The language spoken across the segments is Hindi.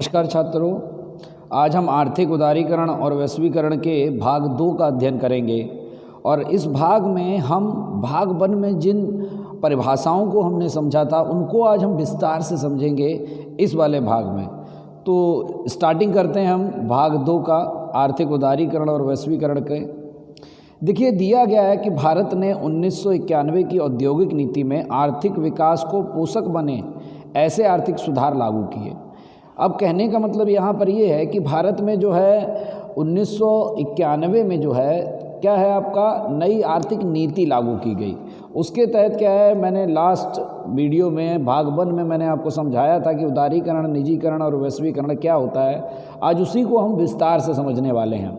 नमस्कार छात्रों, आज हम आर्थिक उदारीकरण और वैश्वीकरण के भाग 2 का अध्ययन करेंगे। और इस भाग में हम भाग 1 में जिन परिभाषाओं को हमने समझा था उनको आज हम विस्तार से समझेंगे इस वाले भाग में। तो स्टार्टिंग करते हैं हम भाग 2 का, आर्थिक उदारीकरण और वैश्वीकरण के। देखिए, दिया गया है कि भारत ने 1991 की औद्योगिक नीति में आर्थिक विकास को पोषक बने ऐसे आर्थिक सुधार लागू किए। अब कहने का मतलब यहाँ पर ये है कि भारत में जो है 1991 में जो है क्या है, आपका नई आर्थिक नीति लागू की गई। उसके तहत क्या है, मैंने लास्ट वीडियो में भाग 1 में मैंने आपको समझाया था कि उदारीकरण, निजीकरण और वैश्वीकरण क्या होता है। आज उसी को हम विस्तार से समझने वाले हैं।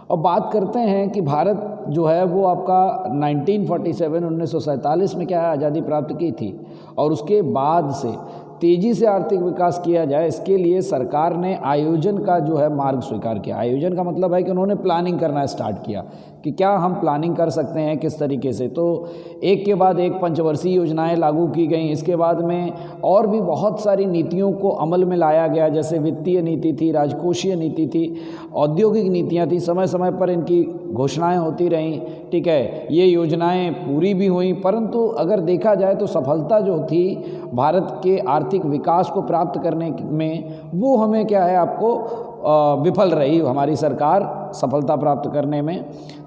और बात करते हैं कि भारत जो है वो आपका 1947 में क्या है, आज़ादी प्राप्त की थी। और उसके बाद से तेज़ी से आर्थिक विकास किया जाए, इसके लिए सरकार ने आयोजन का जो है मार्ग स्वीकार किया। आयोजन का मतलब है कि उन्होंने प्लानिंग करना स्टार्ट किया कि क्या हम प्लानिंग कर सकते हैं, किस तरीके से। तो एक के बाद एक पंचवर्षीय योजनाएं लागू की गई। इसके बाद में और भी बहुत सारी नीतियों को अमल में लाया गया, जैसे वित्तीय नीति थी, राजकोषीय नीति थी, औद्योगिक नीतियाँ थी। समय समय पर इनकी घोषणाएँ होती रहीं, ठीक है। ये योजनाएं पूरी भी हुई, परंतु अगर देखा जाए तो सफलता जो थी भारत के आर्थिक विकास को प्राप्त करने में, वो हमें क्या है, आपको विफल रही हमारी सरकार सफलता प्राप्त करने में।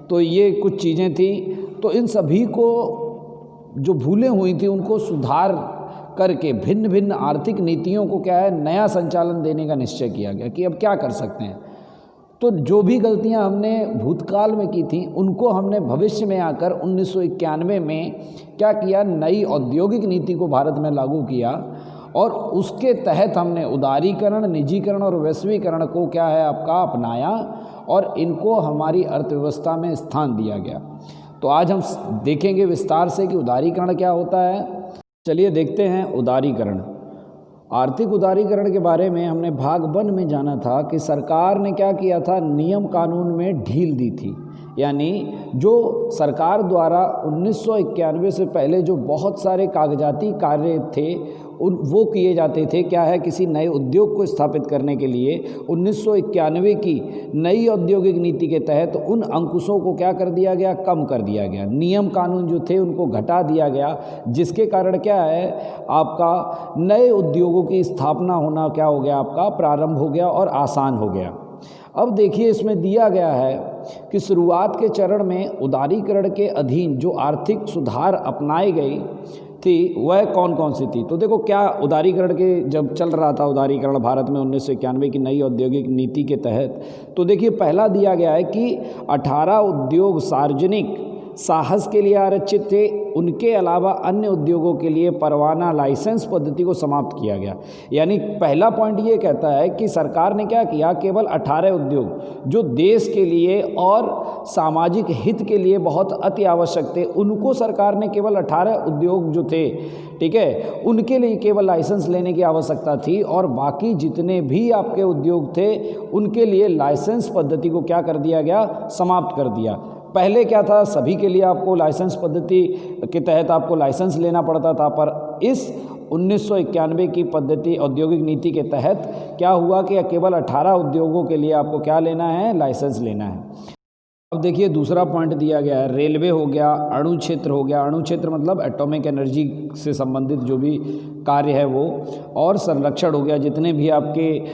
तो ये कुछ चीज़ें थी। तो इन सभी को जो भूलें हुई थी उनको सुधार करके भिन्न भिन्न आर्थिक नीतियों को क्या है, नया संचालन देने का निश्चय किया गया कि अब क्या कर सकते हैं। तो जो भी गलतियां हमने भूतकाल में की थी उनको हमने भविष्य में आकर 1991 में क्या किया, नई औद्योगिक नीति को भारत में लागू किया। और उसके तहत हमने उदारीकरण, निजीकरण और वैश्वीकरण को क्या है, आपका अपनाया और इनको हमारी अर्थव्यवस्था में स्थान दिया गया। तो आज हम देखेंगे विस्तार से कि उदारीकरण क्या होता है। चलिए देखते हैं उदारीकरण। आर्थिक उदारीकरण के बारे में हमने भाग 1 में जाना था कि सरकार ने क्या किया था, नियम कानून में ढील दी थी। यानी जो सरकार द्वारा 1991 से पहले जो बहुत सारे कागजाती कार्य थे वो किए जाते थे। क्या है, किसी नए उद्योग को स्थापित करने के लिए 1991 की नई औद्योगिक नीति के तहत उन अंकुशों को क्या कर दिया गया, कम कर दिया गया। नियम कानून जो थे उनको घटा दिया गया, जिसके कारण क्या है, आपका नए उद्योगों की स्थापना होना क्या हो गया, आपका प्रारंभ हो गया और आसान हो गया। अब देखिए, इसमें दिया गया है कि शुरुआत के चरण में उदारीकरण के अधीन जो आर्थिक सुधार अपनाए गए थी वह कौन कौन सी थी। तो देखो, क्या उदारीकरण के जब चल रहा था उदारीकरण भारत में 1991 की नई औद्योगिक नीति के तहत, तो देखिए पहला दिया गया है कि 18 उद्योग सार्वजनिक साहस के लिए आरक्षित थे। उनके अलावा अन्य उद्योगों के लिए परवाना लाइसेंस पद्धति को समाप्त किया गया। यानी पहला पॉइंट ये कहता है कि सरकार ने क्या किया, केवल 18 उद्योग जो देश के लिए और सामाजिक हित के लिए बहुत अति आवश्यक थे, उनको सरकार ने केवल 18 उद्योग जो थे, ठीक है, उनके लिए केवल लाइसेंस लेने की आवश्यकता थी। और बाकी जितने भी आपके उद्योग थे उनके लिए लाइसेंस पद्धति को क्या कर दिया गया, समाप्त कर दिया। पहले क्या था, सभी के लिए आपको लाइसेंस पद्धति के तहत आपको लाइसेंस लेना पड़ता था, पर इस 1991 की पद्धति औद्योगिक नीति के तहत क्या हुआ कि केवल 18 उद्योगों के लिए आपको क्या लेना है, लाइसेंस लेना है। अब देखिए दूसरा पॉइंट दिया गया है, रेलवे हो गया, अणु क्षेत्र हो गया। अणु क्षेत्र मतलब एटॉमिक एनर्जी से संबंधित जो भी कार्य है वो, और संरक्षण हो गया। जितने भी आपके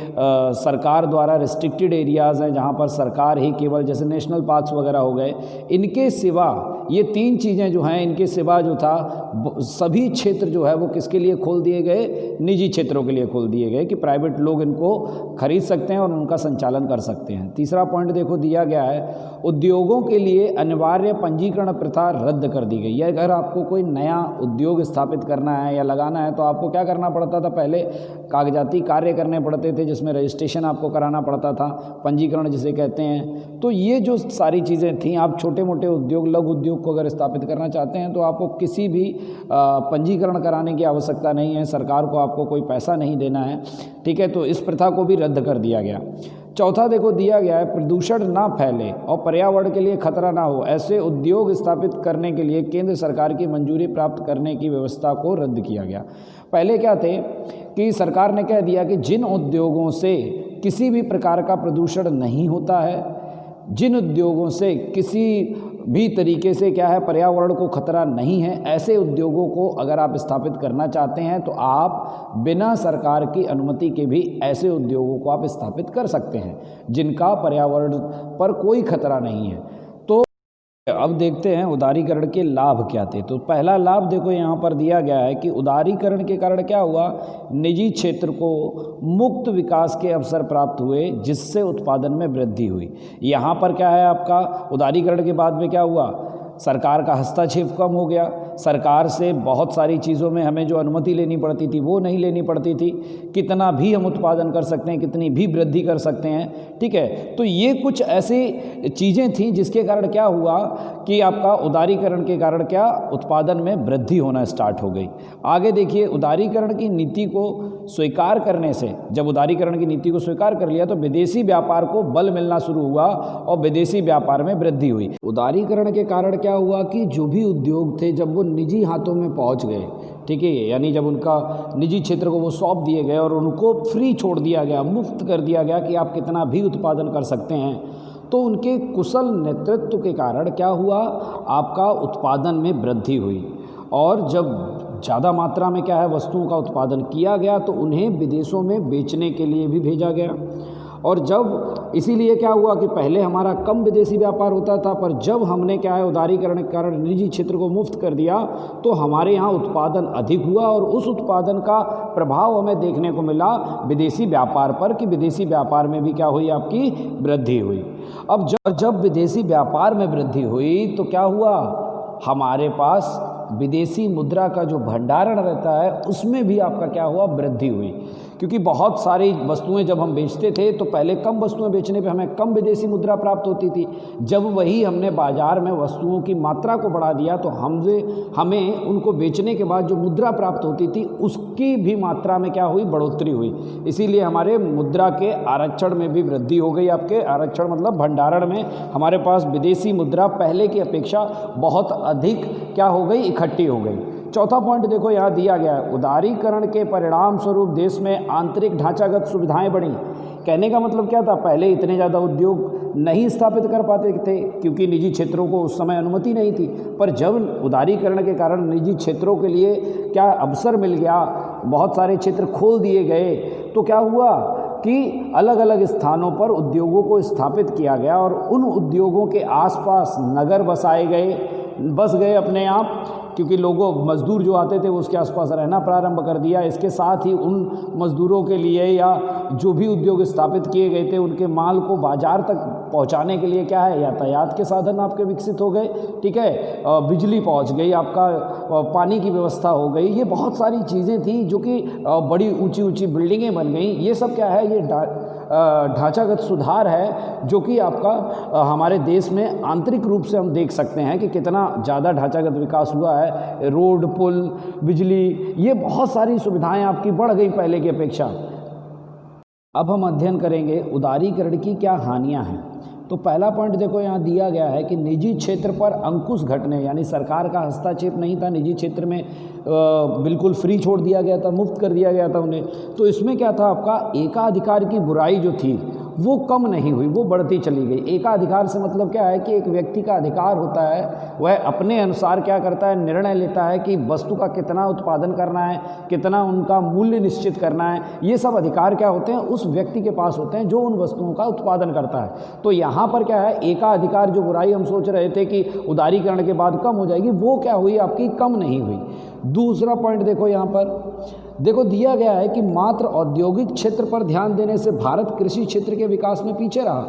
सरकार द्वारा रिस्ट्रिक्टेड एरियाज़ हैं जहाँ पर सरकार ही केवल, जैसे नेशनल पार्क्स वगैरह हो गए, इनके सिवा ये 3 चीज़ें जो हैं, इनके सिवा जो था सभी क्षेत्र जो है वो किसके लिए खोल दिए गए, निजी क्षेत्रों के लिए खोल दिए गए कि प्राइवेट लोग इनको खरीद सकते हैं और उनका संचालन कर सकते हैं। तीसरा पॉइंट देखो दिया गया है, उद्योगों के लिए अनिवार्य पंजीकरण प्रथा रद्द कर दी गई है। अगर आपको कोई नया उद्योग स्थापित करना है या लगाना है तो आपको क्या करना पड़ता था, पहले कागजाती कार्य करने पड़ते थे जिसमें रजिस्ट्रेशन आपको कराना पड़ता था, पंजीकरण जिसे कहते हैं। तो ये जो सारी चीज़ें थीं, आप छोटे मोटे उद्योग, लघु उद्योग को अगर स्थापित करना चाहते हैं तो आपको किसी भी पंजीकरण कराने की आवश्यकता नहीं है, सरकार को आपको कोई पैसा नहीं देना है, ठीक है। तो इस प्रथा को भी रद्द कर दिया गया। चौथा देखो दिया गया है, प्रदूषण ना फैले और पर्यावरण के लिए खतरा ना हो ऐसे उद्योग स्थापित करने के लिए केंद्र सरकार की मंजूरी प्राप्त करने की व्यवस्था को रद्द किया गया। पहले क्या थे कि सरकार ने कह दिया कि जिन उद्योगों से किसी भी प्रकार का प्रदूषण नहीं होता है, जिन उद्योगों से किसी भी तरीके से क्या है पर्यावरण को खतरा नहीं है, ऐसे उद्योगों को अगर आप स्थापित करना चाहते हैं तो आप बिना सरकार की अनुमति के भी ऐसे उद्योगों को आप स्थापित कर सकते हैं जिनका पर्यावरण पर कोई खतरा नहीं है। तो अब देखते हैं उदारीकरण के लाभ क्या थे। तो पहला लाभ देखो यहाँ पर दिया गया है कि उदारीकरण के कारण क्या हुआ, निजी क्षेत्र को मुक्त विकास के अवसर प्राप्त हुए जिससे उत्पादन में वृद्धि हुई। यहाँ पर क्या है आपका उदारीकरण के बाद में क्या हुआ, सरकार का हस्तक्षेप कम हो गया। सरकार से बहुत सारी चीज़ों में हमें जो अनुमति लेनी पड़ती थी वो नहीं लेनी पड़ती थी, कितना भी हम उत्पादन कर सकते हैं, कितनी भी वृद्धि कर सकते हैं, ठीक है। तो ये कुछ ऐसी चीज़ें थी जिसके कारण क्या हुआ कि आपका उदारीकरण के कारण क्या उत्पादन में वृद्धि होना स्टार्ट हो गई। आगे देखिए, उदारीकरण की नीति को स्वीकार करने से, जब उदारीकरण की नीति को स्वीकार कर लिया तो विदेशी व्यापार को बल मिलना शुरू हुआ और विदेशी व्यापार में वृद्धि हुई। उदारीकरण के कारण क्या हुआ कि जो भी उद्योग थे जब वो निजी हाथों में पहुंच गए, ठीक है, यानी जब उनका निजी क्षेत्र को वो सौंप दिए गए और उनको फ्री छोड़ दिया गया, मुफ्त कर दिया गया कि आप कितना भी उत्पादन कर सकते हैं, तो उनके कुशल नेतृत्व के कारण क्या हुआ, आपका उत्पादन में वृद्धि हुई। और जब ज़्यादा मात्रा में क्या है वस्तुओं का उत्पादन किया गया तो उन्हें विदेशों में बेचने के लिए भी भेजा गया। और जब इसीलिए क्या हुआ कि पहले हमारा कम विदेशी व्यापार होता था, पर जब हमने क्या है उदारीकरण के कारण निजी क्षेत्र को मुफ्त कर दिया तो हमारे यहाँ उत्पादन अधिक हुआ और उस उत्पादन का प्रभाव हमें देखने को मिला विदेशी व्यापार पर कि विदेशी व्यापार में भी क्या हुई, आपकी वृद्धि हुई। अब जब विदेशी व्यापार में वृद्धि हुई तो क्या हुआ, हमारे पास विदेशी मुद्रा का जो भंडारण रहता है उसमें भी आपका क्या हुआ, वृद्धि हुई। क्योंकि बहुत सारी वस्तुएं जब हम बेचते थे तो पहले कम वस्तुएं बेचने पे हमें कम विदेशी मुद्रा प्राप्त होती थी। जब वही हमने बाजार में वस्तुओं की मात्रा को बढ़ा दिया तो हमें उनको बेचने के बाद जो मुद्रा प्राप्त होती थी उसकी भी मात्रा में क्या हुई, बढ़ोतरी हुई। इसीलिए हमारे मुद्रा के आरक्षण में भी वृद्धि हो गई। आपके आरक्षण मतलब भंडारण में हमारे पास विदेशी मुद्रा पहले की अपेक्षा बहुत अधिक क्या हो गई, इकट्ठी हो गई। चौथा पॉइंट देखो यहाँ दिया गया है, उदारीकरण के परिणाम स्वरूप देश में आंतरिक ढांचागत सुविधाएं बढ़ी। कहने का मतलब क्या था, पहले इतने ज़्यादा उद्योग नहीं स्थापित कर पाते थे क्योंकि निजी क्षेत्रों को उस समय अनुमति नहीं थी, पर जब उदारीकरण के कारण निजी क्षेत्रों के लिए क्या अवसर मिल गया, बहुत सारे क्षेत्र खोल दिए गए, तो क्या हुआ कि अलग अलग स्थानों पर उद्योगों को स्थापित किया गया और उन उद्योगों के आसपास नगर बस गए अपने आप, क्योंकि लोगों मज़दूर जो आते थे वो उसके आसपास रहना प्रारंभ कर दिया। इसके साथ ही उन मज़दूरों के लिए या जो भी उद्योग स्थापित किए गए थे उनके माल को बाज़ार तक पहुंचाने के लिए क्या है, यातायात के साधन आपके विकसित हो गए, ठीक है, बिजली पहुंच गई, आपका पानी की व्यवस्था हो गई। ये बहुत सारी चीज़ें थी जो कि बड़ी ऊंची ऊंची बिल्डिंगें बन गई। ये सब क्या है, ये ढांचागत सुधार है जो कि आपका हमारे देश में आंतरिक रूप से हम देख सकते हैं कि कितना ज़्यादा ढांचागत विकास हुआ है। रोड, पुल, बिजली, ये बहुत सारी सुविधाएं आपकी बढ़ गई पहले की अपेक्षा। अब हम अध्ययन करेंगे उदारीकरण की क्या हानियां हैं। तो पहला पॉइंट देखो यहाँ दिया गया है कि निजी क्षेत्र पर अंकुश घटने, यानी सरकार का हस्तक्षेप नहीं था, निजी क्षेत्र में बिल्कुल फ्री छोड़ दिया गया था, मुफ्त कर दिया गया था उन्हें। तो इसमें क्या था, आपका एकाधिकार की बुराई जो थी वो कम नहीं हुई, वो बढ़ती चली गई। एकाधिकार से मतलब क्या है कि एक व्यक्ति का अधिकार होता है, वह अपने अनुसार क्या करता है, निर्णय लेता है कि वस्तु का कितना उत्पादन करना है, कितना उनका मूल्य निश्चित करना है। ये सब अधिकार क्या होते हैं, उस व्यक्ति के पास होते हैं जो उन वस्तुओं का उत्पादन करता है। तो यहाँ पर क्या है, एकाधिकार जो बुराई हम सोच रहे थे कि उदारीकरण के बाद कम हो जाएगी, वो क्या हुई, आपकी कम नहीं हुई। दूसरा पॉइंट देखो यहाँ पर देखो दिया गया है कि मात्र औद्योगिक क्षेत्र पर ध्यान देने से भारत कृषि क्षेत्र के विकास में पीछे रहा।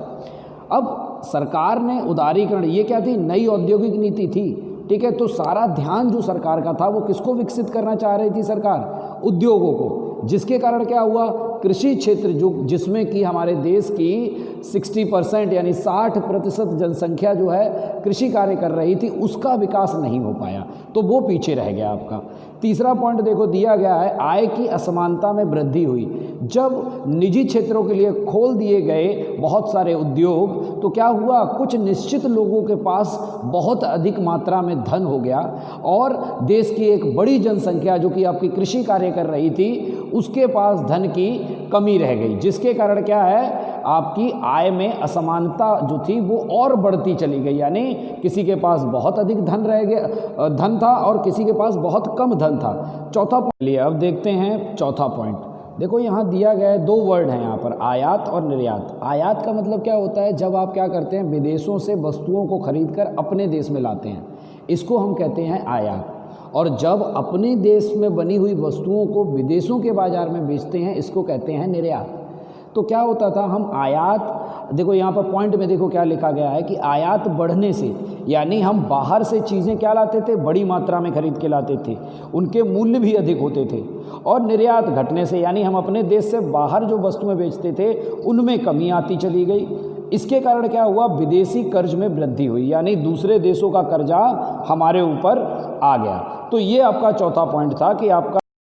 अब सरकार ने उदारीकरण, ये क्या थी, नई औद्योगिक नीति थी, ठीक है, तो सारा ध्यान जो सरकार का था वो किसको विकसित करना चाह रही थी सरकार, उद्योगों को, जिसके कारण क्या हुआ, कृषि क्षेत्र जो जिसमें कि हमारे देश की 60% यानी 60% जनसंख्या जो है कृषि कार्य कर रही थी, उसका विकास नहीं हो पाया, तो वो पीछे रह गया आपका। तीसरा पॉइंट देखो दिया गया है, आय की असमानता में वृद्धि हुई। जब निजी क्षेत्रों के लिए खोल दिए गए बहुत सारे उद्योग, तो क्या हुआ, कुछ निश्चित लोगों के पास बहुत अधिक मात्रा में धन हो गया और देश की एक बड़ी जनसंख्या जो कि आपकी कृषि कार्य कर रही थी, उसके पास धन की कमी रह गई, जिसके कारण क्या है, आपकी आय में असमानता जो थी वो और बढ़ती चली गई। यानी किसी के पास बहुत अधिक धन था और किसी के पास बहुत कम धन था। चौथा पॉइंट लिए, अब देखते हैं चौथा पॉइंट। देखो यहाँ दिया गया है, 2 वर्ड हैं यहाँ पर, आयात और निर्यात। आयात का मतलब क्या होता है, जब आप क्या करते हैं, विदेशों से वस्तुओं को खरीद कर अपने देश में लाते हैं, इसको हम कहते हैं आयात। और जब अपने देश में बनी हुई वस्तुओं को विदेशों के बाज़ार में बेचते हैं, इसको कहते हैं निर्यात। तो क्या होता था, हम आयात, देखो यहाँ पर पॉइंट में देखो क्या लिखा गया है कि आयात बढ़ने से, यानी हम बाहर से चीज़ें क्या लाते थे, बड़ी मात्रा में खरीद के लाते थे, उनके मूल्य भी अधिक होते थे। और निर्यात घटने से, यानी हम अपने देश से बाहर जो वस्तुएं बेचते थे उनमें कमी आती चली गई। इसके कारण क्या हुआ, विदेशी कर्ज में वृद्धि हुई, यानी दूसरे देशों का कर्जा हमारे ऊपर आ गया। तो ये आपका चौथा पॉइंट था कि आपका